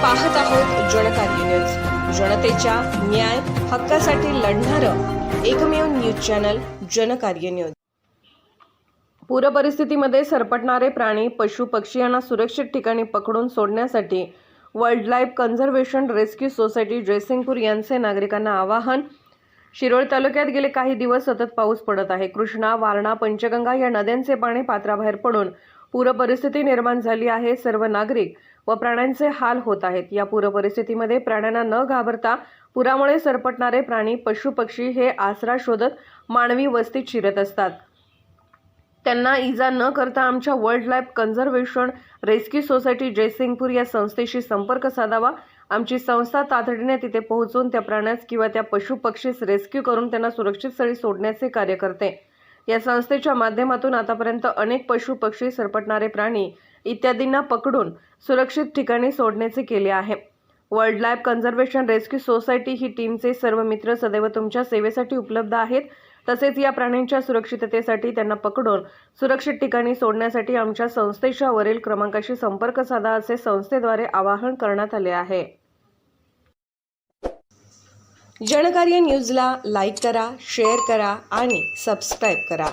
पाहत आहोत जनकार्य न्यूज, जनतेच्या न्याय हक्कासाठी लढणारं एकमेव न्यूज चॅनल जनकार्य न्यूज। पूर परिस्थितीमध्ये सरपटणारे प्राणी, पशु पक्षी यांना सुरक्षित ठिकाणी पकडून सोडण्यासाठी wild life conservation rescue society Jaysingpur यांचे नागरिकांना आवाहन। शिरोळ तालुक्यात गेले काही दिवस सतत पाऊस पडत आहे। कृष्णा, वारणा, पंचगंगा या नद्यांचे पाणी पात्राबाहेर पडून पूर परिस्थिती निर्माण झाली आहे। सर्व नागरिक व प्राण्यांचे हाल होत आहेत। या पूर परिस्थितीमध्ये प्राण्यांना न घाबरता पुरामुळे सरपटणारे प्राणी, पशु पक्षी हे आसरा शोधत मानवी वस्तीत शिरत असतात। त्यांना इजा न करता आमच्या world life conservation rescue society Jaysingpur या संस्थेशी संपर्क साधावा। आमची संस्था तातडीने तिथे पोहोचून त्या प्राण्यास किंवा त्या पशु पक्षीस रेस्क्यू करून त्यांना सुरक्षित स्थळी सोडण्याचे कार्य करते। या संस्थेच्या माध्यमातून आतापर्यंत अनेक पशु पक्षी, सरपटणारे प्राणी इत्यादींना पकडून सुरक्षित ठिकाणी सोडण्याचे केले आहे। World life conservation rescue society ही टीमचे सर्व मित्र सदैव तुमच्या सेवेसाठी उपलब्ध आहेत। तसेच या प्राण्यांच्या सुरक्षिततेसाठी त्यांना पकडून सुरक्षित ठिकाणी सोडण्यासाठी आमच्या संस्थेच्या वरील क्रमांकाशी संपर्क साधा असे संस्थेद्वारे आवाहन करण्यात आले आहे। जनकार्य न्यूजला लाईक करा, शेअर करा आणि सबस्क्राईब करा।